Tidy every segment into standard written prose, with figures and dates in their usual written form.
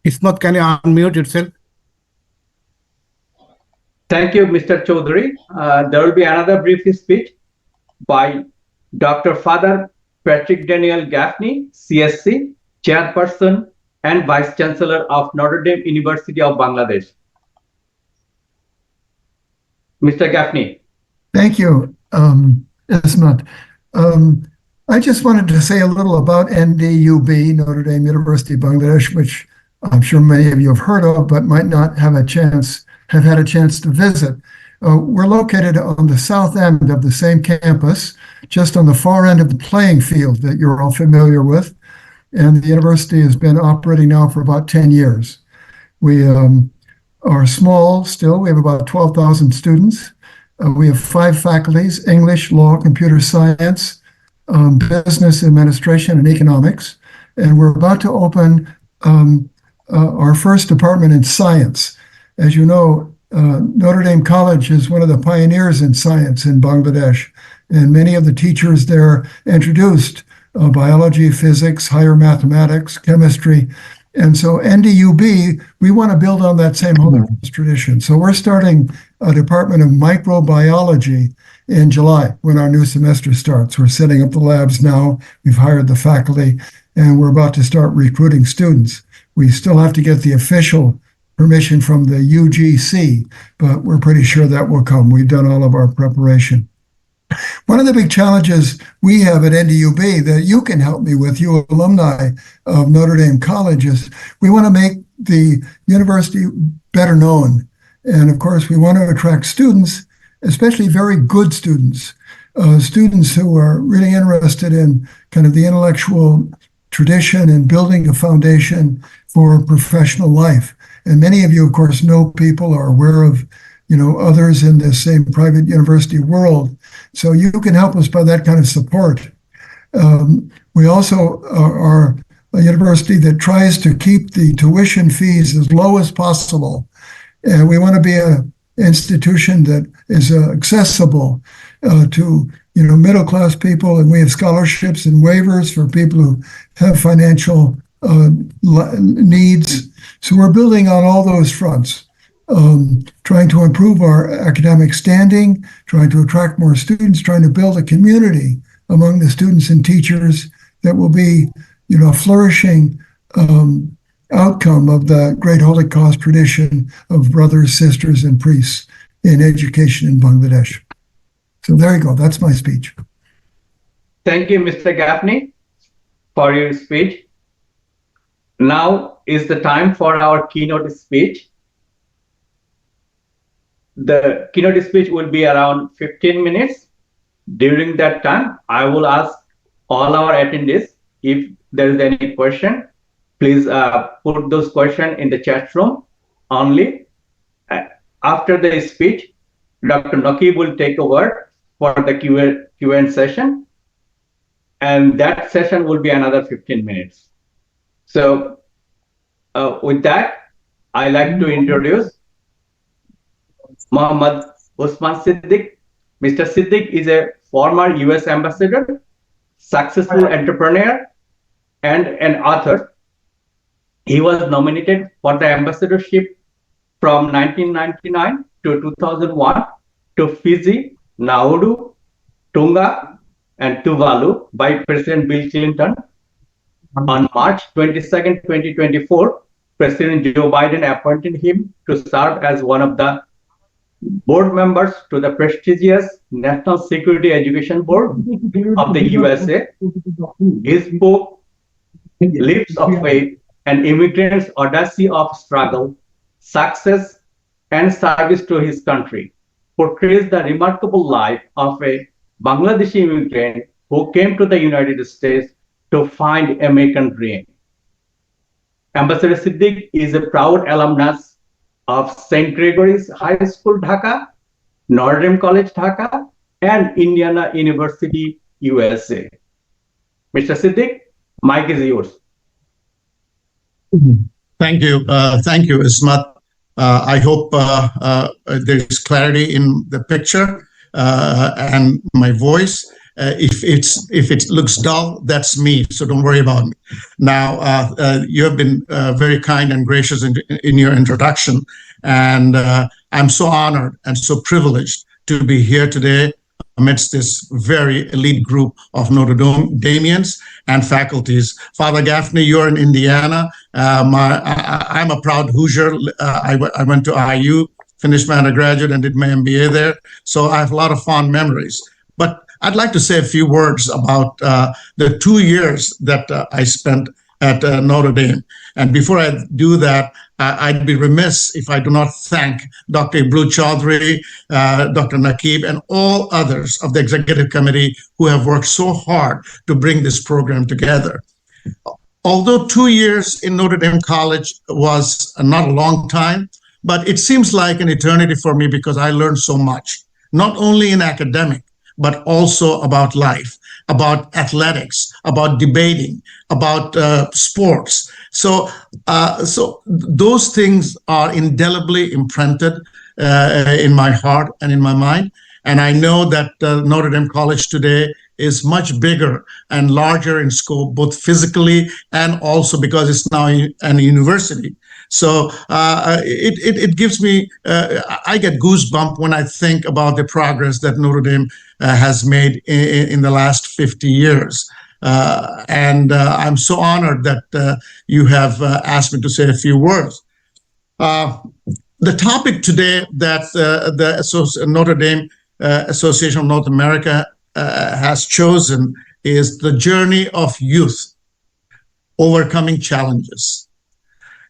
Ismat, can you unmute yourself? Thank you, Mr. Chaudhary. There will be another brief speech by Dr. Father Patrick Daniel Gaffney, CSC, Chairperson and Vice Chancellor of Notre Dame University of Bangladesh. Mr. Gaffney. Thank you, Ismat. I just wanted to say a little about NDUB, Notre Dame University Bangladesh, which I'm sure many of you have heard of, but might not have had a chance to visit. We're located on the south end of the same campus, just on the far end of the playing field that you're all familiar with. And the university has been operating now for about 10 years. We are small still. We have about 12,000 students. We have 5 faculties: English, law, computer science, business administration, and economics. And we're about to open our first department in science. As you know, Notre Dame College is one of the pioneers in science in Bangladesh, and many of the teachers there introduced biology, physics, higher mathematics, chemistry. And so NDUB, we want to build on that same tradition. So we're starting a department of microbiology in July when our new semester starts. We're setting up the labs now. We've hired the faculty, and we're about to start recruiting students. We still have to get the official permission from the UGC, but we're pretty sure that will come. We've done all of our preparation. One of the big challenges we have at NDUB that you can help me with, you alumni of Notre Dame College, is we want to make the university better known. And of course, we want to attract students, especially very good students, students who are really interested in kind of the intellectual tradition and building a foundation for professional life. And many of you, of course, know people, are aware of, others in the same private university world. So you can help us by that kind of support. We also are a university that tries to keep the tuition fees as low as possible. And we want to be an institution that is accessible to middle-class people, and we have scholarships and waivers for people who have financial needs. So we're building on all those fronts, trying to improve our academic standing, trying to attract more students, trying to build a community among the students and teachers that will be, a flourishing outcome of the great Holocaust tradition of brothers, sisters, and priests in education in Bangladesh. So there you go. That's my speech. Thank you, Mr. Gaffney, for your speech. Now is the time for our keynote speech. The keynote speech will be around 15 minutes. During that time, I will ask all our attendees if there is any question. Please put those questions in the chat room only. After the speech, Dr. Naqib will take over for the Q&A session, and that session will be another 15 minutes. So with that, I'd like to introduce Muhammad Osman Siddique. Mr. Siddique is a former US ambassador, successful entrepreneur, and an author. He was nominated for the ambassadorship from 1999 to 2001 to Fiji, Nauru, Tonga, and Tuvalu by President Bill Clinton. On March 22nd, 2024, President Joe Biden appointed him to serve as one of the board members to the prestigious National Security Education Board of the USA. His book, Leaps of Faith, An Immigrant's Odyssey of Struggle, Success, and Service to His Country, portrays the remarkable life of a Bangladeshi immigrant who came to the United States to find American dream. Ambassador Siddique is a proud alumnus of St. Gregory's High School, Dhaka, Notre Dame College, Dhaka, and Indiana University, USA. Mr. Siddique, mic is yours. Thank you. Thank you, Ismat. I hope there is clarity in the picture and my voice. if it looks dull, that's me. So don't worry about me. Now, you have been very kind and gracious in your introduction, and I'm so honored and so privileged to be here today amidst this very elite group of Notre Damians and faculties. Father Gaffney, you're in Indiana. I'm a proud Hoosier. I went to IU, finished my undergraduate, and did my MBA there. So I have a lot of fond memories. But I'd like to say a few words about the 2 years that I spent at Notre Dame. And before I do that, I'd be remiss if I do not thank Dr. Ibru Chaudhry, Dr. Nakib, and all others of the executive committee who have worked so hard to bring this program together. Although 2 years in Notre Dame College was not a long time, but it seems like an eternity for me because I learned so much, not only in academic, but also about life, about athletics, about debating, about sports. So those things are indelibly imprinted in my heart and in my mind. And I know that Notre Dame College today is much bigger and larger in scope, both physically and also because it's now a university. So it gives me, I get goosebumps when I think about the progress that Notre Dame has made in the last 50 years. And I'm so honored that you have asked me to say a few words. The topic today that the Notre Dame Association of North America has chosen is the journey of youth, overcoming challenges.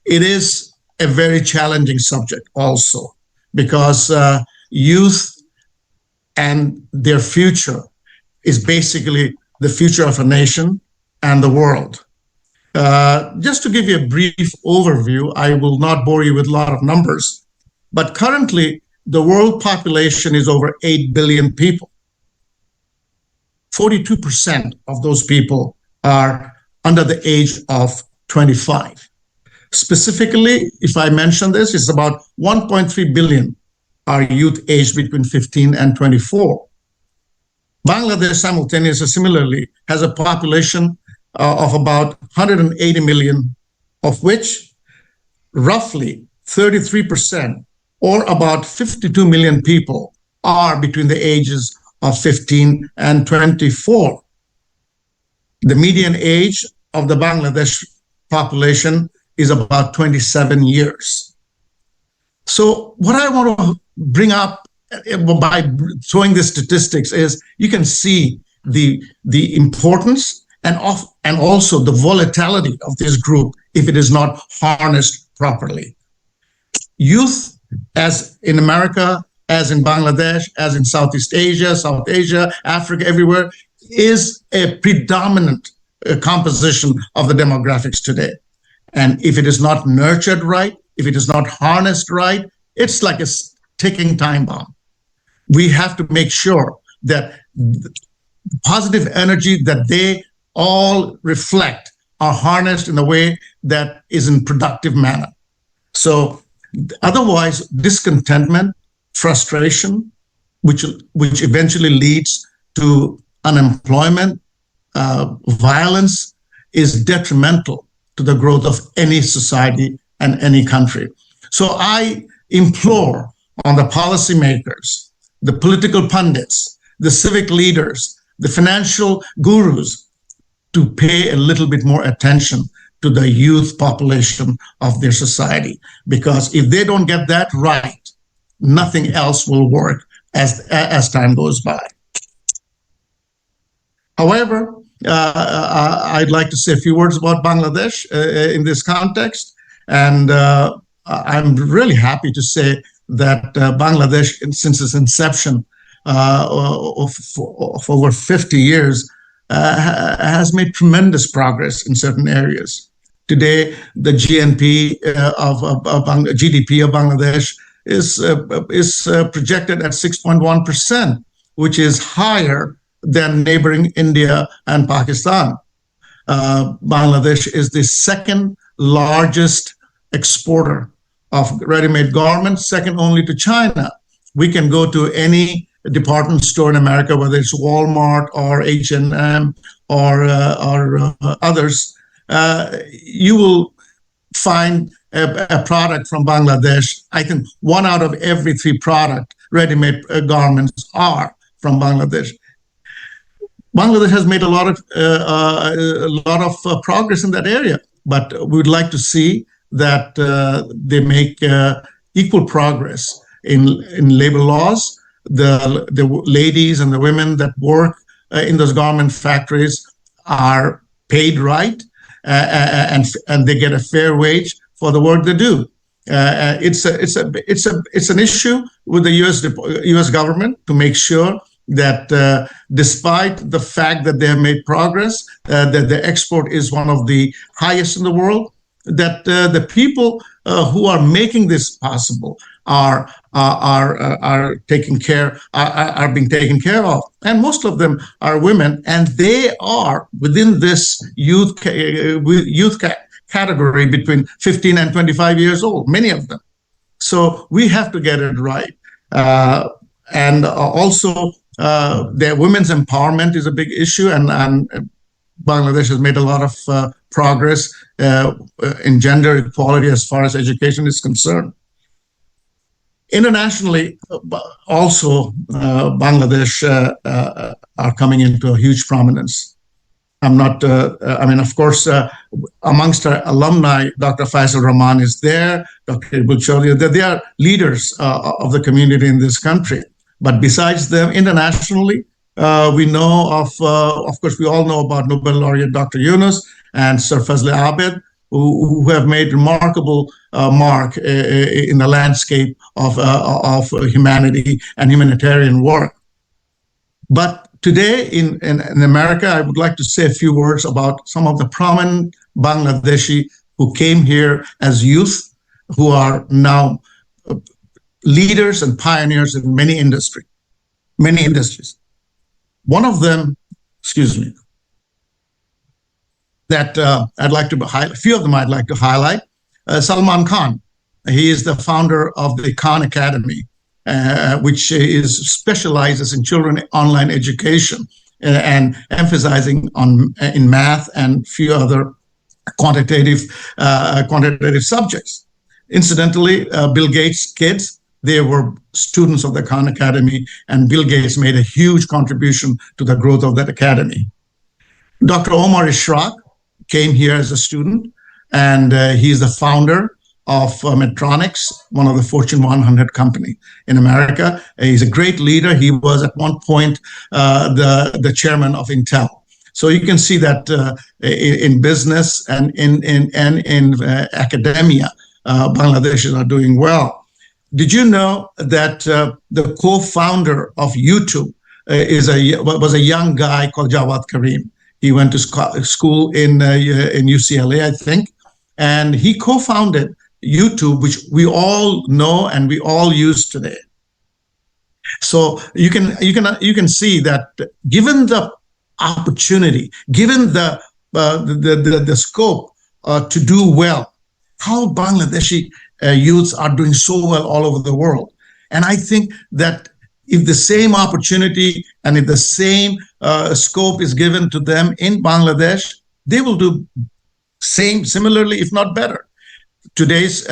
It is a very challenging subject also because youth and their future is basically the future of a nation and the world. Just to give you a brief overview, I will not bore you with a lot of numbers, but currently the world population is over 8 billion people. 42% of those people are under the age of 25. Specifically, if I mention this, it's about 1.3 billion are youth aged between 15 and 24. Bangladesh simultaneously, similarly, has a population of about 180 million, of which roughly 33%, or about 52 million people, are between the ages of 15 and 24. The median age of the Bangladesh population is about 27 years. So what I want to bring up by showing the statistics is you can see the importance and also the volatility of this group if it is not harnessed properly. Youth, as in America, as in Bangladesh, as in Southeast Asia, South Asia, Africa, everywhere, is a predominant composition of the demographics today. And if it is not nurtured right, if it is not harnessed right, it's like a ticking time bomb. We have to make sure that the positive energy that they all reflect are harnessed in a way that is in productive manner. So otherwise, discontentment, frustration, which eventually leads to unemployment, violence, is detrimental to the growth of any society and any country. So I implore on the policymakers, the political pundits, the civic leaders, the financial gurus to pay a little bit more attention to the youth population of their society. Because if they don't get that right, nothing else will work as time goes by. However, I'd like to say a few words about Bangladesh in this context. And I'm really happy to say that Bangladesh, since its inception of over 50 years, has made tremendous progress in certain areas. Today, the GDP of Bangladesh is projected at 6.1%, which is higher than neighboring India and Pakistan. Bangladesh is the second largest exporter of ready-made garments, second only to China. We can go to any department store in America, whether it's Walmart or H&M or others, you will find a product from Bangladesh. I think 1 out of every 3 ready-made garments are from Bangladesh. Bangladesh has made a lot of progress in that area, but we would like to see that they make equal progress in labor laws. The ladies and the women that work in those garment factories are paid right, and they get a fair wage for the work they do. It's an issue with the U.S. government to make sure that despite the fact that they have made progress, that the export is one of the highest in the world, that the people who are making this possible are being taken care of, and most of them are women, and they are within this youth category between 15 and 25 years old, many of them. So we have to get it right, and also their women's empowerment is a big issue, and Bangladesh has made a lot of progress in gender equality as far as education is concerned. Internationally, also, Bangladesh are coming into a huge prominence. Of course, amongst our alumni, Dr. Faisal Rahman is there, Dr. Ibul Chaudhry, they are leaders of the community in this country. But besides them, internationally, we know of course, we all know about Nobel laureate Dr. Yunus and Sir Fazli Abed, who have made remarkable mark in the landscape of humanity and humanitarian work. But today in America, I would like to say a few words about some of the prominent Bangladeshi who came here as youth, who are now leaders and pioneers in many industries. One of them, that I'd like to highlight, a few of them I'd like to highlight. Salman Khan, he is the founder of the Khan Academy, which specializes in children online education and emphasizing in math and few other quantitative subjects. Incidentally, Bill Gates' kids, they were students of the Khan Academy, and Bill Gates made a huge contribution to the growth of that academy. Dr. Omar Ishraq came here as a student, and he's the founder of Medtronics, one of the Fortune 100 company in America. He's a great leader. He was at one point the chairman of Intel. So you can see that in business and in academia, Bangladeshis are doing well. Did you know that the co-founder of YouTube was a young guy called Jawad Karim? He went to school in UCLA, I think, and he co-founded YouTube, which we all know and we all use today. So you can see that given the opportunity, given the scope to do well, how Bangladeshi youths are doing so well all over the world. And I think that if the same opportunity and if the same scope is given to them in Bangladesh, they will do similarly, if not better. Today's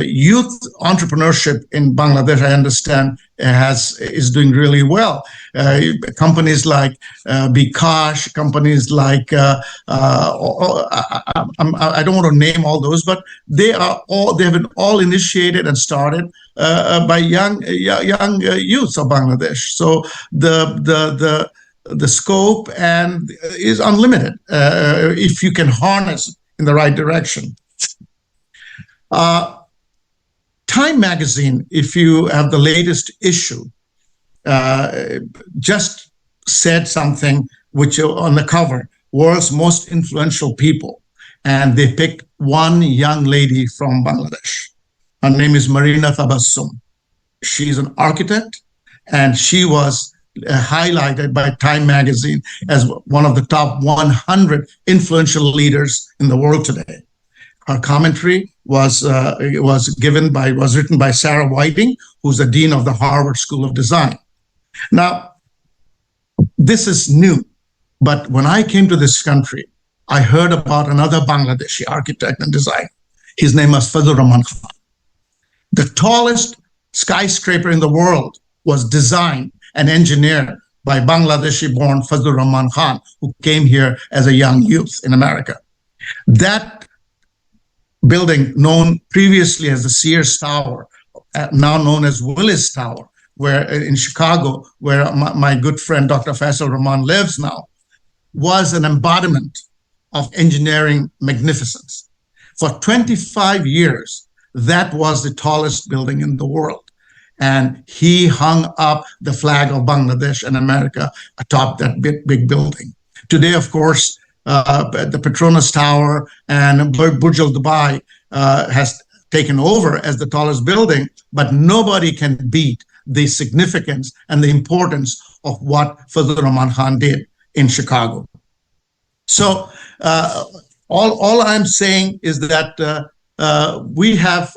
youth entrepreneurship in Bangladesh, I understand, is doing really well. Companies like Bikash, companies like I don't want to name all those, but they have been all initiated and started by young youths of Bangladesh. So the scope is unlimited if you can harness in the right direction. Time magazine, if you have the latest issue, just said something which on the cover, world's most influential people. And they picked one young lady from Bangladesh. Her name is Marina Tabassum. She's an architect, and she was highlighted by Time magazine as one of the top 100 influential leaders in the world today. Her commentary was written by Sarah Whiting, who's the dean of the Harvard School of Design. Now, this is new, but when I came to this country, I heard about another Bangladeshi architect and designer. His name was Fazlur Rahman Khan. The tallest skyscraper in the world was designed and engineered by Bangladeshi-born Fazlur Rahman Khan, who came here as a young youth in America. That building, known previously as the Sears Tower, now known as Willis Tower, where in Chicago, where my good friend Dr. Faisal Rahman lives now, was an embodiment of engineering magnificence. For 25 years, that was the tallest building in the world. And he hung up the flag of Bangladesh and America atop that big building. Today, of course, the Petronas Tower and Burj Al Dubai has taken over as the tallest building, but nobody can beat the significance and the importance of what Fazlur Rahman Khan did in Chicago. So all I'm saying is that we have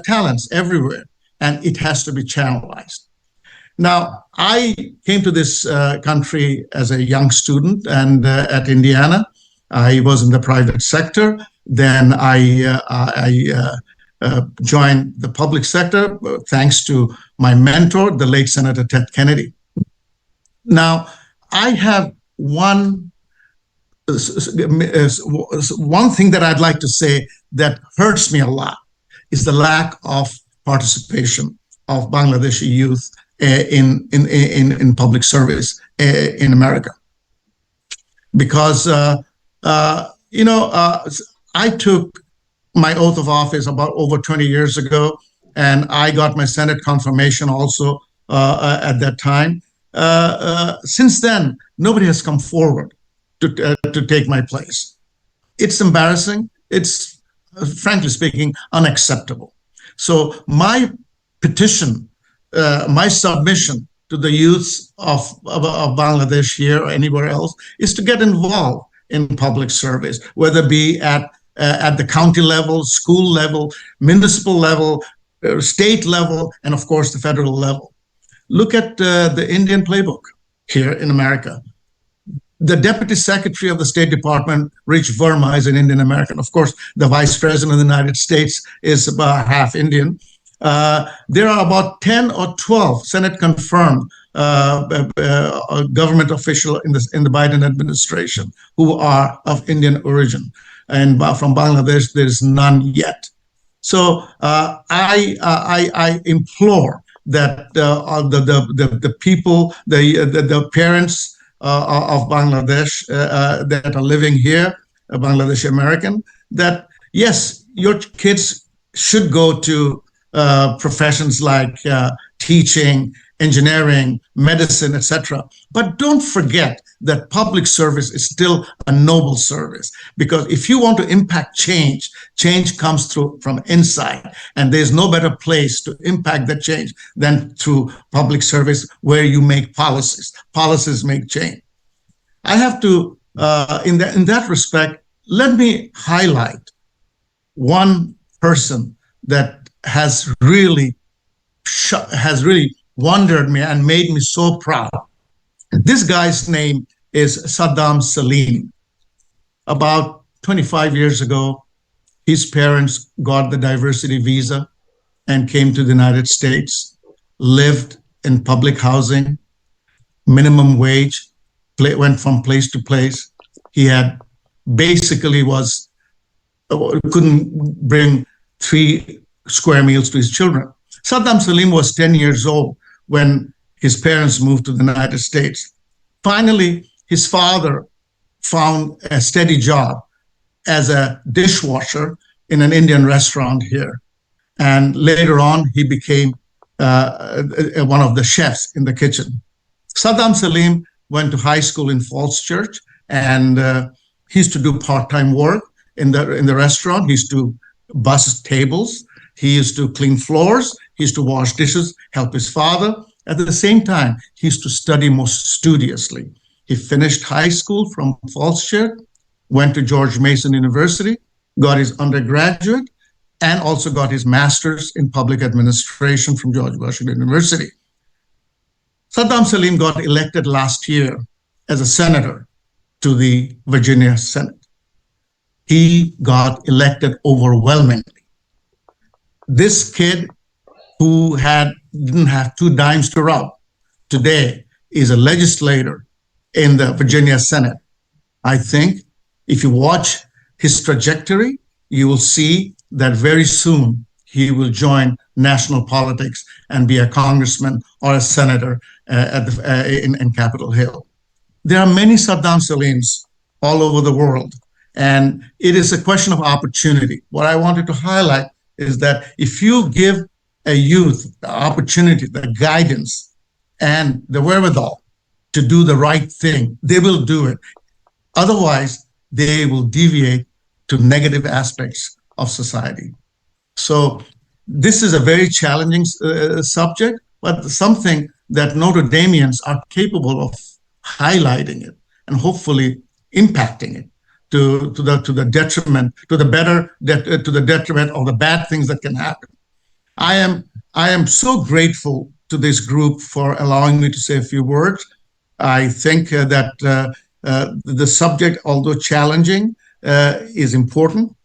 talents everywhere, and it has to be channelized. Now, I came to this country as a young student, and at Indiana, I was in the private sector. Then I joined the public sector thanks to my mentor, the late Senator Ted Kennedy. Now, I have one thing that I'd like to say that hurts me a lot is the lack of participation of Bangladeshi youth in public service in America. Because, I took my oath of office about over 20 years ago, and I got my Senate confirmation also at that time. Since then, nobody has come forward to take my place. It's embarrassing. It's, frankly speaking, unacceptable. So my petition, my submission to the youths of Bangladesh here or anywhere else is to get involved in public service, whether it be at the county level, school level, municipal level, state level, and of course the federal level. Look at the Indian playbook here in America. The Deputy Secretary of the State Department, Rich Verma, is an Indian American. Of course, the Vice President of the United States is about half Indian. There are about 10 or 12 Senate-confirmed government officials in the Biden administration who are of Indian origin. And from Bangladesh, there is none yet. So I implore that the people, the parents of Bangladesh that are living here, Bangladeshi American, that yes, your kids should go to professions like teaching, engineering, medicine, etc. But don't forget that public service is still a noble service, because if you want to impact change, change comes through from inside, and there's no better place to impact that change than through public service, where you make policies. Policies make change. I have to, in that respect, let me highlight one person that has really wondered me and made me so proud. This guy's name is Saddam Salim. About 25 years ago, his parents got the diversity visa and came to the United States, lived in public housing, minimum wage, went from place to place. He had basically couldn't bring 3 square meals to his children. Saddam Salim was 10 years old when his parents moved to the United States. Finally, his father found a steady job as a dishwasher in an Indian restaurant here. And later on, he became one of the chefs in the kitchen. Saddam Salim went to high school in Falls Church, and he used to do part-time work in the restaurant. He used to bus tables. He used to clean floors. He used to wash dishes, help his father. At the same time, he used to study most studiously. He finished high school from Falls Church, went to George Mason University, got his undergraduate, and also got his master's in public administration from George Washington University. Saddam Salim got elected last year as a senator to the Virginia Senate. He got elected overwhelmingly. This kid who didn't have two dimes to rub today is a legislator in the Virginia Senate. I think if you watch his trajectory, you will see that very soon he will join national politics and be a congressman or a senator in Capitol Hill. There are many Saddam Salims all over the world, and it is a question of opportunity. What I wanted to highlight is that if you give a youth the opportunity, the guidance, and the wherewithal to do the right thing, they will do it. Otherwise, they will deviate to negative aspects of society. So this is a very challenging subject, but something that Notre Damians are capable of highlighting it and hopefully impacting it to the detriment, to the detriment of the bad things that can happen. I am so grateful to this group for allowing me to say a few words. I think that the subject, although challenging, is important.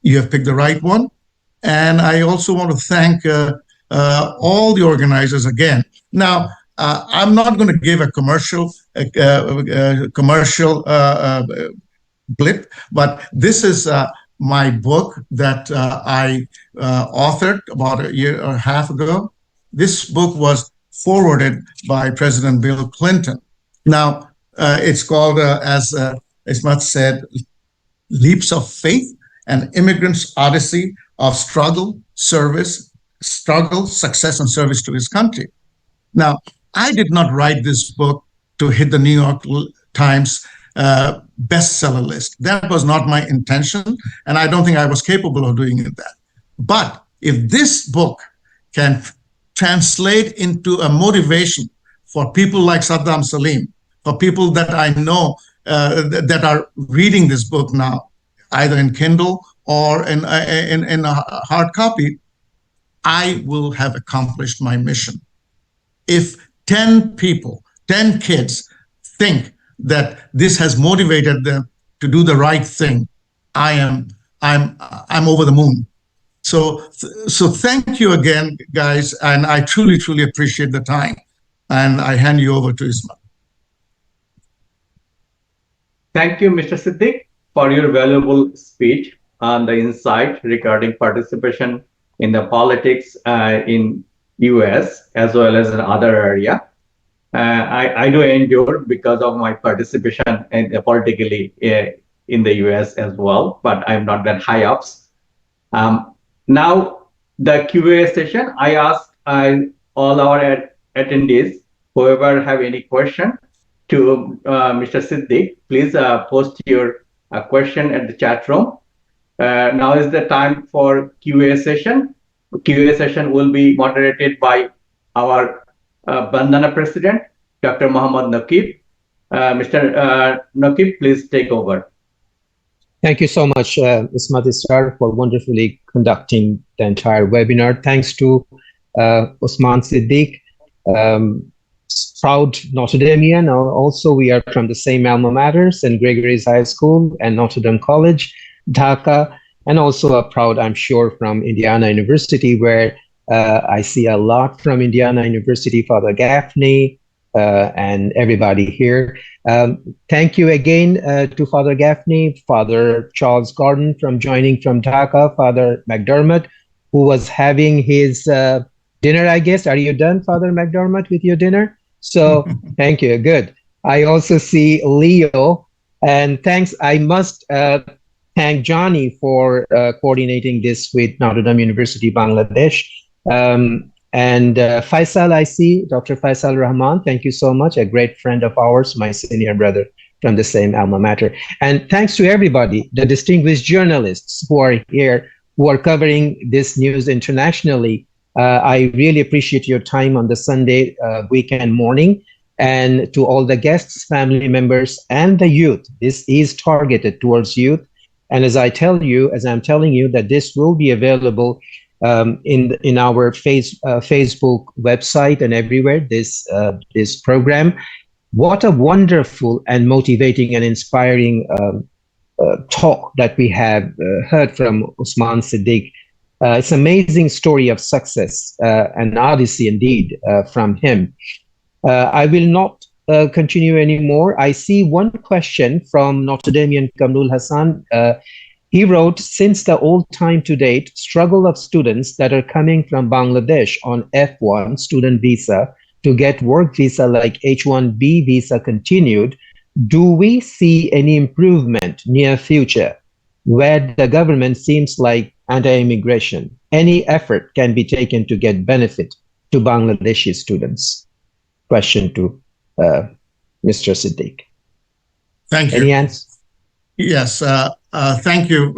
You have picked the right one. And I also want to thank all the organizers again. Now, I'm not going to give a commercial blip, but this is my book that I authored about a year and a half ago. This book was forwarded by President Bill Clinton. Now, it's called, as Ismat said, Leaps of Faith, an Immigrant's Odyssey of Struggle, Success, and Service to his country. Now, I did not write this book to hit the New York Times bestseller list. That was not my intention, and I don't think I was capable of doing it that. But if this book can translate into a motivation for people like Saddam Salim, for people that I know that are reading this book now, either in Kindle or in a hard copy, I will have accomplished my mission. If 10 people, 10 kids think that this has motivated them to do the right thing, I'm over the moon. So thank you again, guys, and I truly, truly appreciate the time. And I hand you over to Ismail. Thank you, Mr. Siddique, for your valuable speech and the insight regarding participation in the politics in US as well as in other area. I do endure because of my participation politically in the US as well, but I'm not that high ups. Now the Q&A session, I ask all our attendees, whoever have any question to Mr. Siddique, please post your question at the chat room. Now is the time for Q&A session. Q&A session will be moderated by our BNDANA President, Dr. Mohammad Naqib. Mr. Naqib, please take over. Thank you so much, Ismat Israr, for wonderfully conducting the entire webinar. Thanks to Osman Siddique, proud Notre Damean. Also, we are from the same alma mater, St. Gregory's High School and Notre Dame College, Dhaka, and also a proud, I'm sure, from Indiana University, where I see a lot from Indiana University, Father Gaffney, and everybody here. Thank you again to Father Gaffney, Father Charles Gordon joining from Dhaka, Father McDermott, who was having his dinner, I guess. Are you done, Father McDermott, with your dinner? So thank you. Good. I also see Leo, and thanks. I must thank Johnny for coordinating this with Notre Dame University, Bangladesh. And Faisal, I see, Dr. Faisal Rahman, thank you so much, a great friend of ours, my senior brother from the same alma mater. And thanks to everybody, the distinguished journalists who are here, who are covering this news internationally. I really appreciate your time on the Sunday weekend morning. And to all the guests, family members, and the youth, this is targeted towards youth. And as I'm telling you that this will be available in our Facebook website and everywhere, this program. What a wonderful and motivating and inspiring talk that we have heard from Osman Siddique. It's an amazing story of success, an odyssey indeed from him. I will not continue anymore. I see one question from Notre Damean Kamrul Hassan. He wrote, since the old time to date, struggle of students that are coming from Bangladesh on F1 student visa to get work visa like H1B visa continued, do we see any improvement near future where the government seems like anti-immigration? Any effort can be taken to get benefit to Bangladeshi students? Question to Mr. Siddique. Thank you. Any answer? Yes, thank you.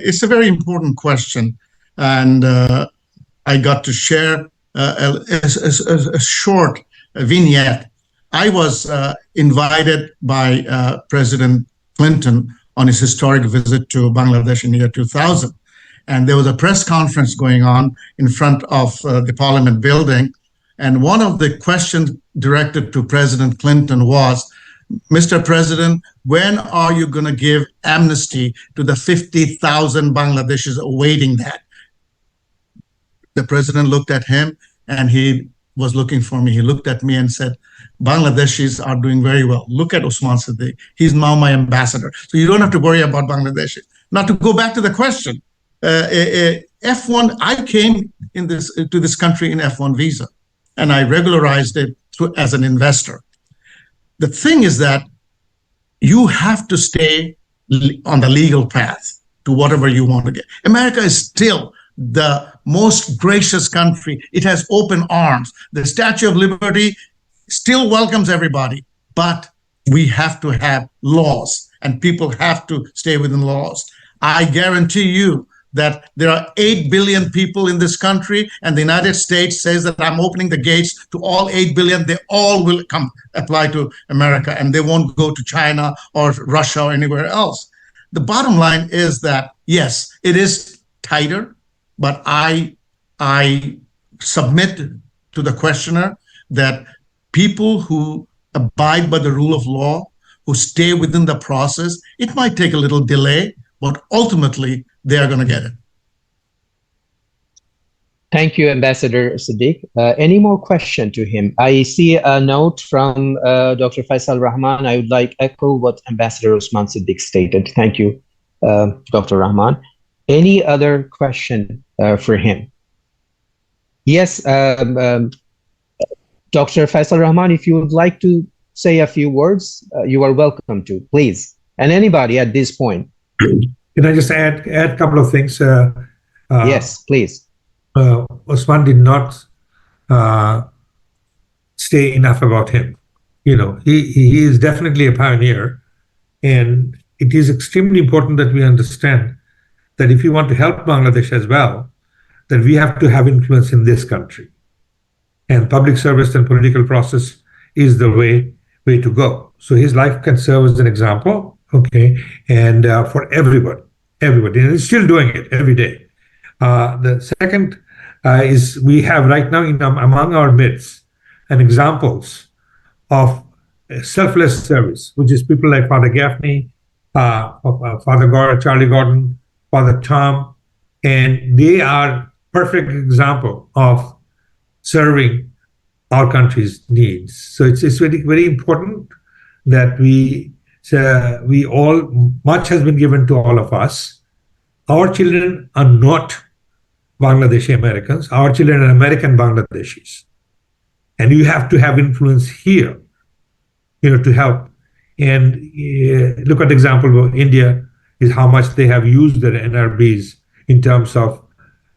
It's a very important question, and I got to share a short vignette. I was invited by President Clinton on his historic visit to Bangladesh in the year 2000. And there was a press conference going on in front of the Parliament building. And one of the questions directed to President Clinton was, Mr. President, when are you going to give amnesty to the 50,000 Bangladeshis awaiting that? The president looked at him and he was looking for me. He looked at me and said, Bangladeshis are doing very well. Look at Osman Siddique. He's now my ambassador. So you don't have to worry about Bangladeshis. Now, to go back to the question, F1, I came to this country in F1 visa, and I regularized it as an investor. The thing is that you have to stay on the legal path to whatever you want to get. America is still the most gracious country. It has open arms. The Statue of Liberty still welcomes everybody, but we have to have laws and people have to stay within laws. I guarantee you that there are 8 billion people in this country, and the United States says that I'm opening the gates to all 8 billion. They all will come apply to America, and they won't go to China or Russia or anywhere else. The bottom line is that, yes, it is tighter, but I submit to the questioner that people who abide by the rule of law, who stay within the process, it might take a little delay, but ultimately they are going to get it. Thank you, Ambassador Siddique. Any more question to him? I see a note from Dr. Faisal Rahman. I would like to echo what Ambassador Osman Siddique stated. Thank you, Dr. Rahman. Any other question for him? Yes, Dr. Faisal Rahman, if you would like to say a few words, you are welcome to, please. And anybody at this point. Can I just add a couple of things? Yes, please. Osman did not say enough about him. You know, he is definitely a pioneer, and it is extremely important that we understand that if we want to help Bangladesh as well, then we have to have influence in this country. And public service and political process is the way to go. So his life can serve as an example, okay, and for everybody, and he's still doing it every day. The second is we have right now among our midst and examples of selfless service, which is people like Father Gaffney, Father Charlie Gordon, Father Tom, and they are perfect example of serving our country's needs. So it's very, very important that we all, much has been given to all of us. Our children are not Bangladeshi Americans. Our children are American Bangladeshis. And you have to have influence here, to help. And look at the example of India, is how much they have used their NRBs in terms of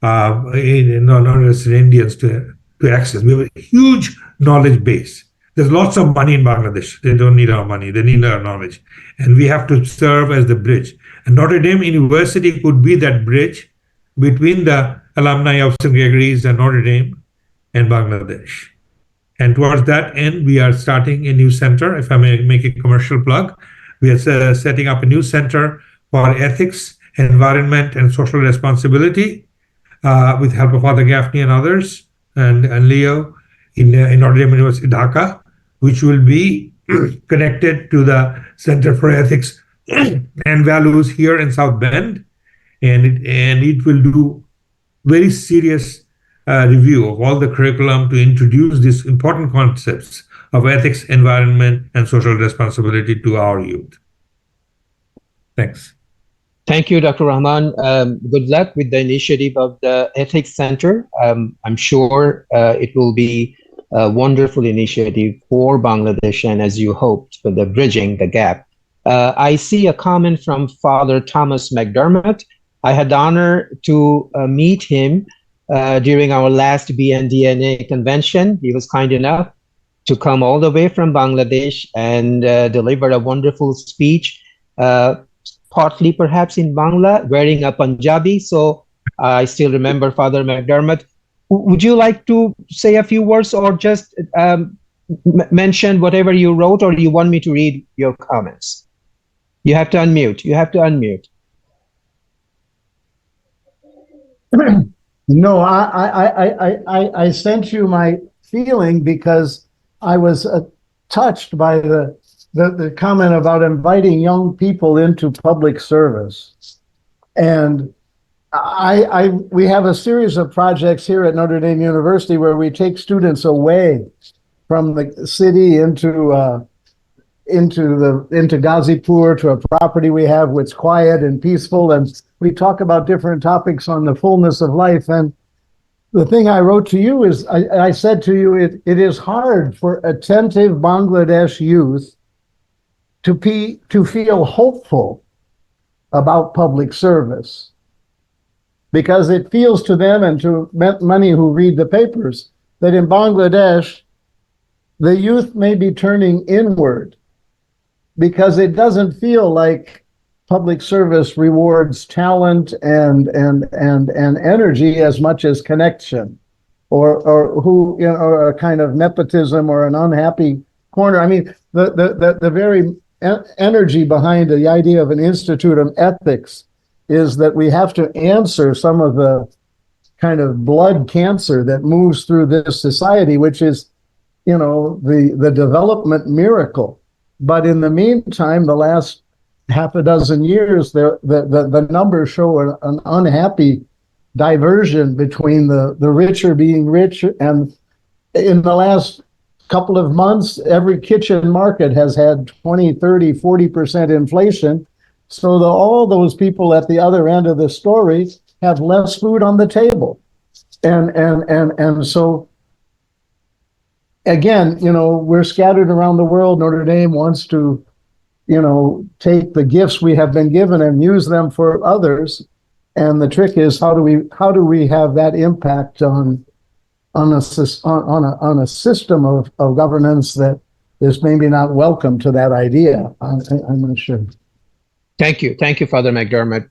non-resident Indians to access. We have a huge knowledge base. There's lots of money in Bangladesh. They don't need our money. They need our knowledge. And we have to serve as the bridge. And Notre Dame University could be that bridge between the alumni of St. Gregory's and Notre Dame and Bangladesh. And towards that end, we are starting a new center, if I may make a commercial plug. We are setting up a new center for ethics, environment, and social responsibility with help of Father Gaffney and others, and Leo in Notre Dame University, Dhaka, which will be connected to the Center for Ethics and Values here in South Bend, and it will do very serious review of all the curriculum to introduce these important concepts of ethics, environment, and social responsibility to our youth. Thanks. Thank you, Dr. Rahman. Good luck with the initiative of the Ethics Center. I'm sure it will be a wonderful initiative for Bangladesh, and as you hoped, for the bridging the gap. I see a comment from Father Thomas McDermott. I had the honor to meet him during our last BNDANA convention. He was kind enough to come all the way from Bangladesh and deliver a wonderful speech, partly perhaps in Bangla, wearing a Punjabi. So I still remember Father McDermott. Would you like to say a few words, or just mention whatever you wrote, or do you want me to read your comments? You have to unmute. You have to unmute. No, I sent you my feeling because I was touched by the comment about inviting young people into public service. And we have a series of projects here at Notre Dame University where we take students away from the city into Ghazipur, to a property we have which is quiet and peaceful, and we talk about different topics on the fullness of life. And the thing I wrote to you is, I said to you, it is hard for attentive Bangladesh youth to feel hopeful about public service, because it feels to them, and to many who read the papers, that in Bangladesh, the youth may be turning inward, because it doesn't feel like public service rewards talent and energy as much as connection, or a kind of nepotism or an unhappy corner. I mean, the very energy behind the idea of an institute of ethics is that we have to answer some of the kind of blood cancer that moves through this society, which is, the development miracle. But in the meantime, the last half a dozen years, the numbers show an unhappy diversion between the richer being rich, and in the last couple of months, every kitchen market has had 20, 30, 40% inflation. So all those people at the other end of the story have less food on the table. And so, again, we're scattered around the world. Notre Dame wants to, take the gifts we have been given and use them for others. And the trick is, how do we have that impact on a system of governance that is maybe not welcome to that idea? I'm not sure. Thank you, Father McDermott.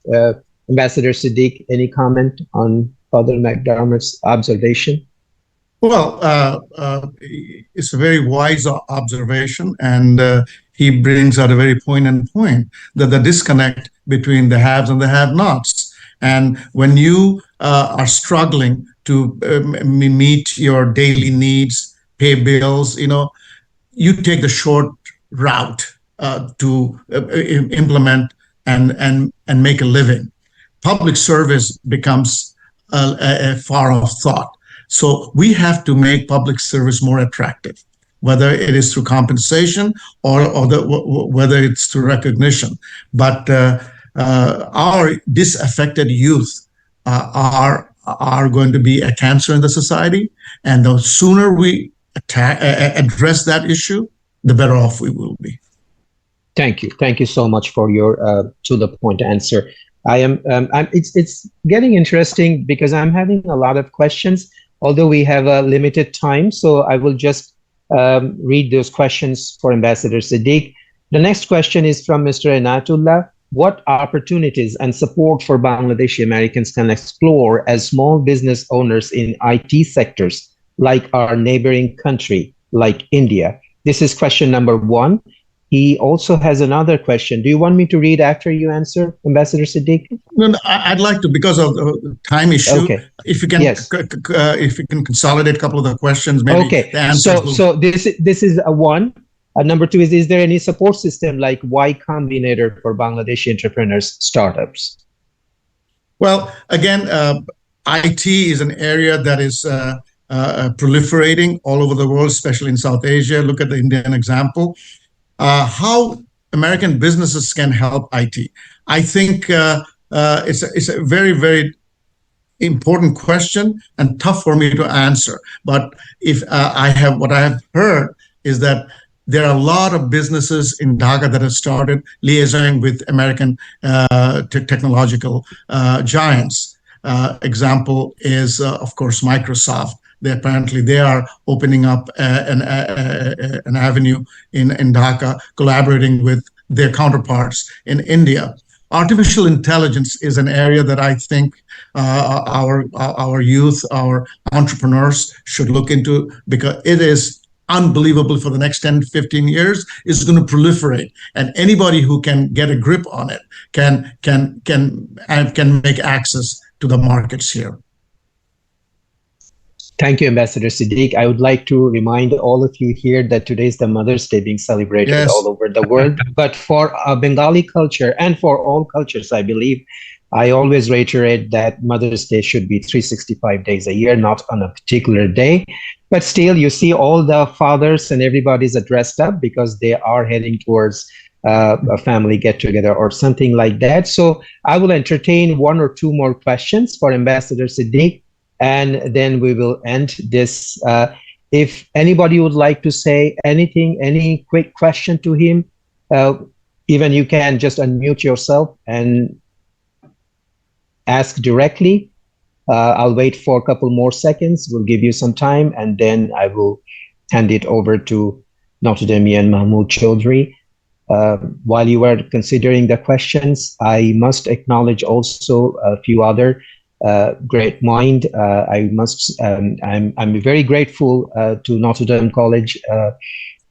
Ambassador Siddique, any comment on Father McDermott's observation? Well, it's a very wise observation, and he brings out a very poignant point, that the disconnect between the haves and the have-nots. And when you are struggling to meet your daily needs, pay bills, you take the short route to implement and make a living. Public service becomes a far-off thought. So we have to make public service more attractive, whether it is through compensation or whether it's through recognition. But our disaffected youth are going to be a cancer in the society, and the sooner we address that issue, the better off we will be. Thank you so much for your to-the-point answer. It's getting interesting because I'm having a lot of questions, although we have a limited time. So I will just read those questions for Ambassador Siddique. The next question is from Mr. Enatullah. What opportunities and support for Bangladeshi Americans can explore as small business owners in IT sectors like our neighboring country, like India? This is question number one. he also has another question. Do you want me to read after you answer, Ambassador Siddique? No, no, I'd like to, because of the time issue. Okay. If you can, Yes. if you can consolidate a couple of the questions, maybe Okay. the answers will. So this is a one. Number two is there any support system like Y Combinator for Bangladeshi entrepreneurs, startups? Well, again, IT is an area that is proliferating all over the world, especially in South Asia. Look at the Indian example. How American businesses can help IT. I think it's a very, very important question and tough for me to answer. But if what I have heard is that there are a lot of businesses in Dhaka that have started liaisoning with American technological giants. Example is, of course, Microsoft. They are opening up an avenue in Dhaka, collaborating with their counterparts in India. Artificial intelligence is an area that I think our youth, our entrepreneurs should look into, because it is unbelievable. For the next 10, 15 years, is going to proliferate, and anybody who can get a grip on it can make access to the markets here. Thank you, Ambassador Siddique. I would like to remind all of you here that today is the Mother's Day being celebrated Yes. all over the world. But for Bengali culture and for all cultures, I believe, I always reiterate that Mother's Day should be 365 days a year, not on a particular day. But still, you see all the fathers and everybody's dressed up because they are heading towards a family get-together or something like that. So I will entertain one or two more questions for Ambassador Siddique, and then we will end this. If anybody would like to say anything, any quick question to him, even you can just unmute yourself and ask directly. I'll wait for a couple more seconds. We'll give you some time, and then I will hand it over to Notre and Mahmood Chaudhry. While you are considering the questions, I must acknowledge also a few other great mind. I'm very grateful to Notre Dame College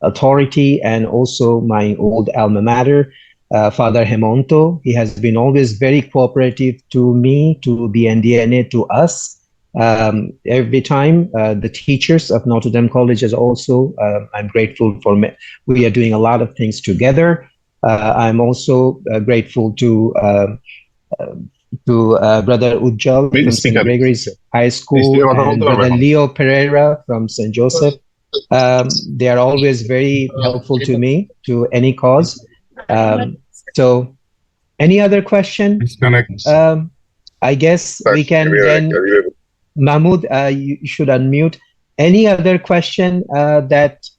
Authority and also my old alma mater, Father Hemonto. He has been always very cooperative to me, to BNDANA, to us. Every time the teachers of Notre Dame College is also, I'm grateful for. We are doing a lot of things together. I'm also grateful to Brother Ujjal from St. Gregory's High School and Brother Leo Pereira from St. Joseph. They are always very helpful to me, to any cause. So any other question? I guess we can then, Mahmood, you should unmute. Any other question that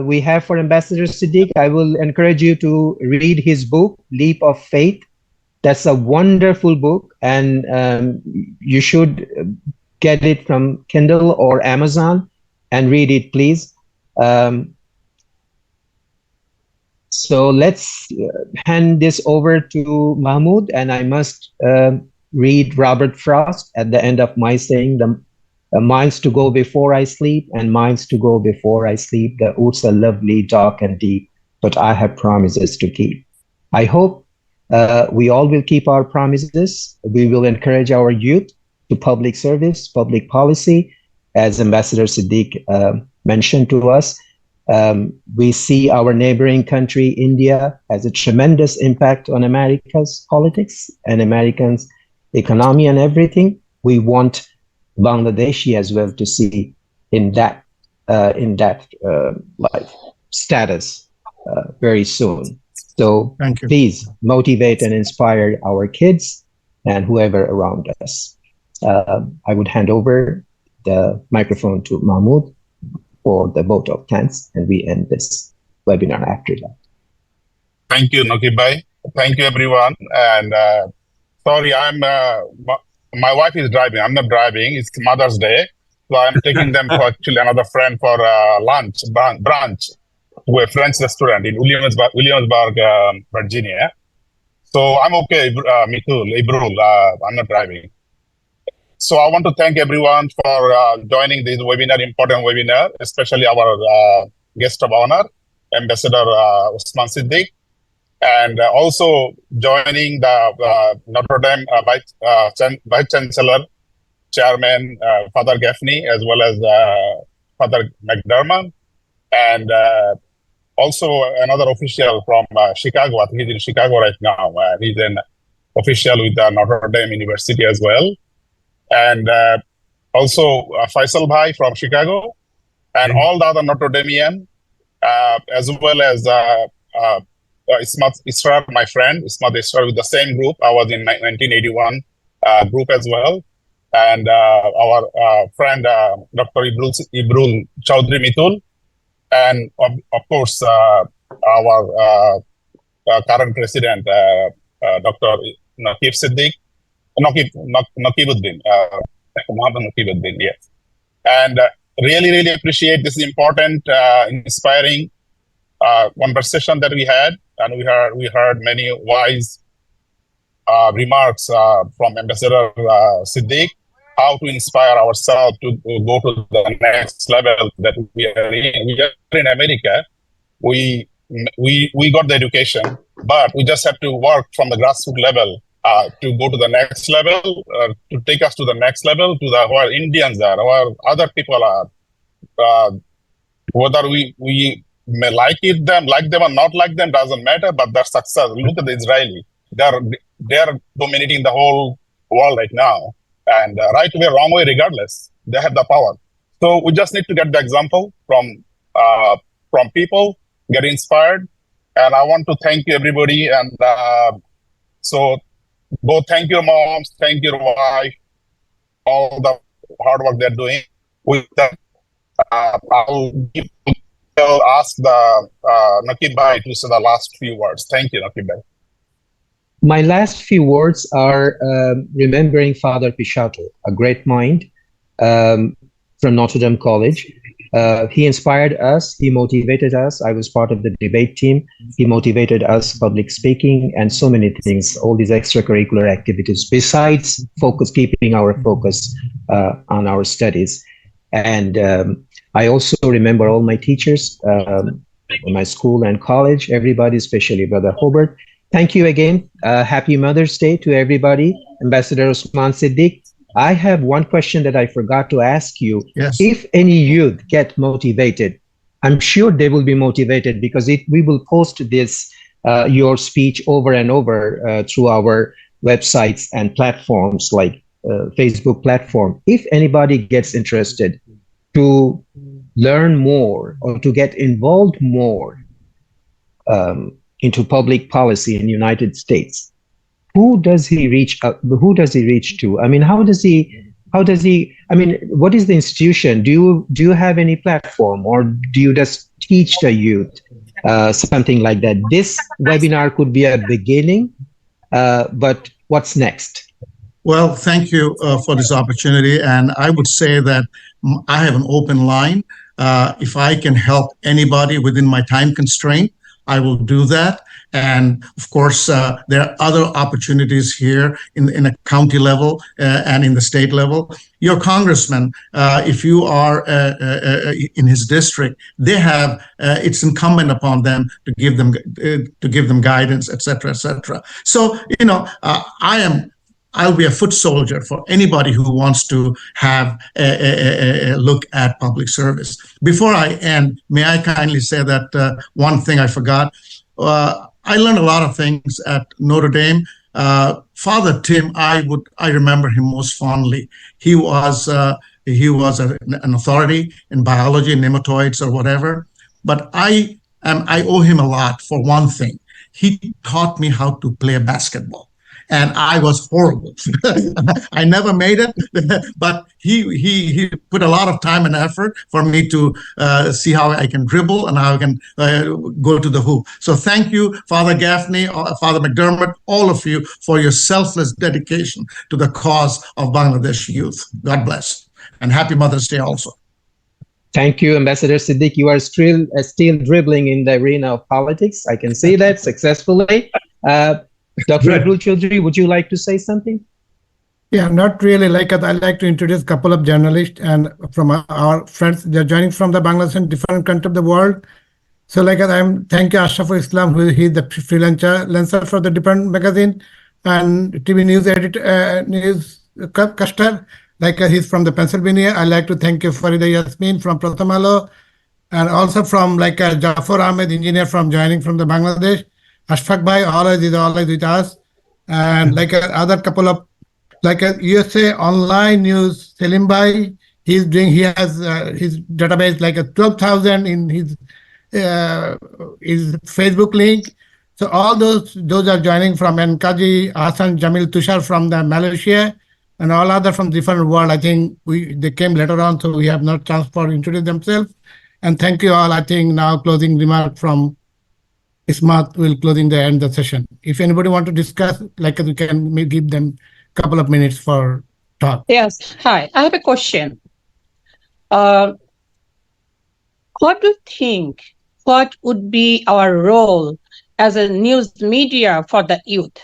we have for Ambassador Siddique? I will encourage you to read his book, Leap of Faith. That's a wonderful book, and you should get it from Kindle or Amazon and read it, please. So let's hand this over to Mahmood, and I must read Robert Frost at the end of my saying, the minds to go before I sleep, and minds to go before I sleep. The oats are lovely, dark and deep, but I have promises to keep. I hope we all will keep our promises. We will encourage our youth to public service, public policy, as Ambassador Siddique mentioned to us. We see our neighboring country, India, has a tremendous impact on America's politics and Americans' economy and everything. We want Bangladeshi as well to see in that life status very soon. So please motivate and inspire our kids and whoever around us. I would hand over the microphone to Mahmood for the vote of thanks, and we end this webinar after that. Thank you, Nakib Bhai. Thank you, everyone. And sorry, my wife is driving. I'm not driving. It's Mother's Day. So I'm taking them to actually another friend for lunch, brunch, to a French restaurant in Williamsburg, Virginia. So I'm okay, Ibrul. I'm not driving. So I want to thank everyone for joining this webinar, important webinar, especially our guest of honor. Ambassador Osman Siddique, and also joining the Notre Dame Vice Chancellor, Chairman Father Gaffney, as well as Father McDermott, and also another official from Chicago. He's in Chicago right now. He's an official with Notre Dame University as well. And also Faisal Bhai from Chicago, and all the other Notre Damean, as well as Ismat Israr, my friend, Ismat Israr, with the same group. I was in 1981 group as well. And our friend, Dr. Ibrul Chaudhry Mitul, and of course, our current president, Dr. Nakib Siddique, Nakibuddin, Muhammad Nakibuddin, yes. And really appreciate this important, inspiring conversation that we had, and we heard many wise remarks from Ambassador Siddique, how to inspire ourselves to go to the next level that we are in. We are in America. We got the education, but we just have to work from the grassroots level to go to the next level, to take us to the next level, to where Indians are, where other people are. Whether we may like them or not like them doesn't matter, but their success. Look at the Israeli; they're dominating the whole world right now, and right way, wrong way, regardless, they have the power. So we just need to get the example from people, get inspired, and I want to thank you everybody. And so, both thank your moms, thank your wife, all the hard work they're doing. With that, I'll ask the Nakib Bhai to say the last few words. Thank you, Nakib Bhai. My last few words are remembering Father Pishato, a great mind from Notre Dame College. He inspired us, he motivated us. I was part of the debate team. He motivated us, public speaking, and so many things, all these extracurricular activities, besides keeping our focus on our studies. And I also remember all my teachers in my school and college, everybody, especially Brother Hobart. Thank you again. Happy Mother's Day to everybody. Ambassador Osman Siddique. I have one question that I forgot to ask you. Yes. If any youth get motivated, I'm sure they will be motivated, because we will post this, your speech over and over through our websites and platforms like Facebook platform. If anybody gets interested to learn more or to get involved more into public policy in the United States, who does he reach to? I mean, how does he, I mean, what is the institution? Do you have any platform, or do you just teach the youth something like that? This webinar could be a beginning, but what's next? Well, thank you for this opportunity. And I would say that I have an open line. If I can help anybody within my time constraint, I will do that. And of course, there are other opportunities here in a county level and in the state level. Your congressman, if you are in his district, they have it's incumbent upon them to give them guidance, et cetera, et cetera. So I'll be a foot soldier for anybody who wants to have a look at public service. Before I end, may I kindly say that one thing I forgot. I learned a lot of things at Notre Dame. Father Tim, I remember him most fondly. He was an authority in biology, nematoids or whatever. But I owe him a lot for one thing. He taught me how to play basketball. And I was horrible. I never made it, but he put a lot of time and effort for me to see how I can dribble and how I can go to the hoop. So thank you, Father Gaffney, Father McDermott, all of you for your selfless dedication to the cause of Bangladesh youth. God bless. And happy Mother's Day also. Thank you, Ambassador Siddique. You are still dribbling in the arena of politics. I can see that successfully. Dr. Ibrul Chaudhry, would you like to say something? Yeah, not really. I'd like to introduce a couple of journalists and from our friends. They're joining from the Bangladesh and different countries of the world. So I'm thank you Ashraful Islam, who he's the freelancer for the different magazine and TV news newscaster. He's from the Pennsylvania. I like to thank you Farida Yasmin from Prathamalo, and also from Jafar Ahmed, engineer from joining from the Bangladesh. Ashfaq Bhai always with us, and other couple of USA Online News, Selim Bhai. He has his database 12,000 in his Facebook link. So all those are joining from Nkaji, Hassan Jamil Tushar from the Malaysia, and all other from different world. I think they came later on, so we have not chance for introduce themselves. And thank you all. I think now closing remark from Ismat will closing the end the session. If anybody want to discuss, we can give them a couple of minutes for talk. Yes. Hi, I have a question. What do you think? What would be our role as a news media for the youth?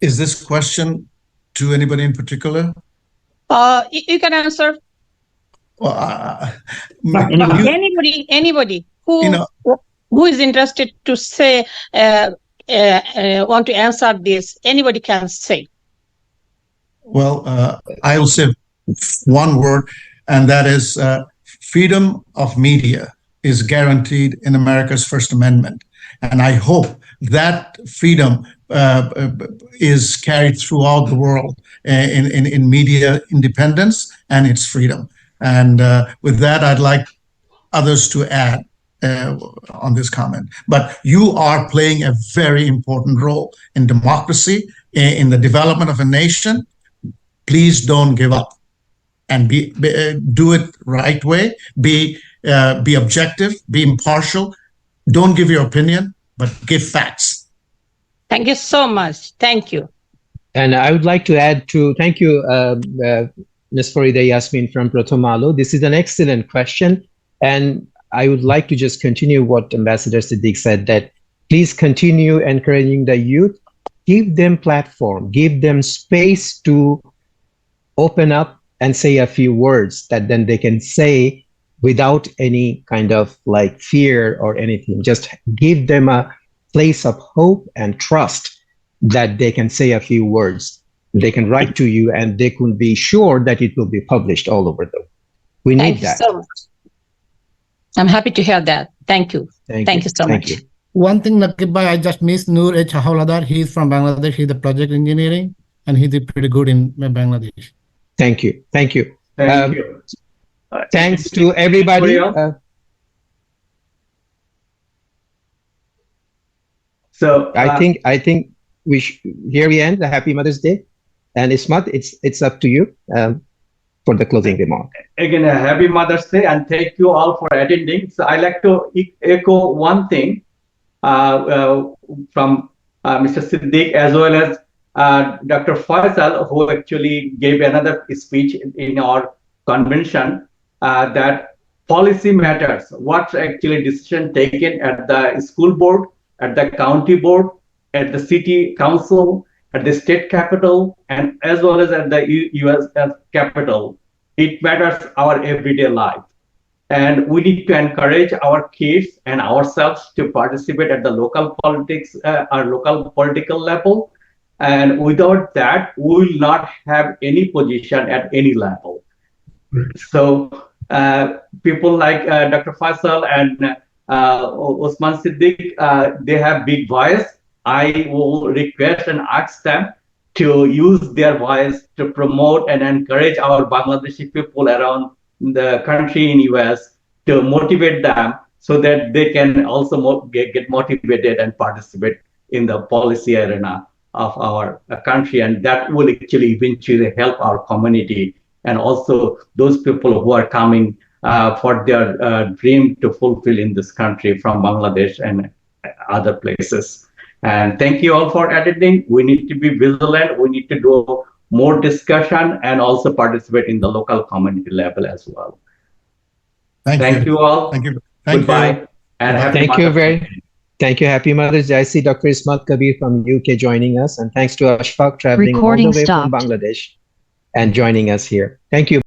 Is this question to anybody in particular? You can answer. Well, Anybody who is interested to say, want to answer this, anybody can say. Well, I will say one word, and that is freedom of media is guaranteed in America's First Amendment. And I hope that freedom is carried throughout the world in media independence and its freedom. And with that, I'd like others to add on this comment. But you are playing a very important role in democracy, in the development of a nation. Please don't give up, and do it right way. Be objective, be impartial. Don't give your opinion, but give facts. Thank you so much. Thank you. And I would like to add to thank you, Ms. Farida Yasmin from Prathamalo. This is an excellent question, and I would like to just continue what Ambassador Siddique said, that please continue encouraging the youth, give them platform, give them space to open up and say a few words that then they can say without any kind of fear or anything. Just give them a place of hope and trust that they can say a few words. They can write to you and they can be sure that it will be published all over the world. We need that. Thank you so much. I'm happy to hear that. Thank you. Thank you so much. One thing, Nakib Bhai, I just missed Noor H. Hawladar. He's from Bangladesh. He's the project engineering, and he did pretty good in Bangladesh. Thank you. Thank you. Thank you. Thanks to everybody. So I think here we end. Happy Mother's Day, and Ismat, it's up to you for the closing remark. Again, a happy Mother's Day, and thank you all for attending. So I like to echo one thing from Mr. Siddique, as well as Dr. Faisal, who actually gave another speech in our convention, that policy matters. What's actually decision taken at the school board, at the county board, at the city council, at the state capital, and as well as at the US capital. It matters our everyday life. And we need to encourage our kids and ourselves to participate at the local politics, our local political level. And without that, we will not have any position at any level. So people like Dr. Faisal and Osman Siddique, they have big voice. I will request and ask them to use their voice to promote and encourage our Bangladeshi people around the country in US, to motivate them so that they can also get motivated and participate in the policy arena of our country. And that will actually eventually help our community and also those people who are coming for their dream to fulfill in this country from Bangladesh and other places. And thank you all for attending. We need to be vigilant. We need to do more discussion and also participate in the local community level as well. Thank you all. Thank you. Goodbye. You. And happy Thank you Mother's Day. Thank you. Happy Mother's Day. I see Dr. Ismat Kabir from UK joining us, and thanks to Ashfaq traveling all the way from Bangladesh and joining us here. Thank you.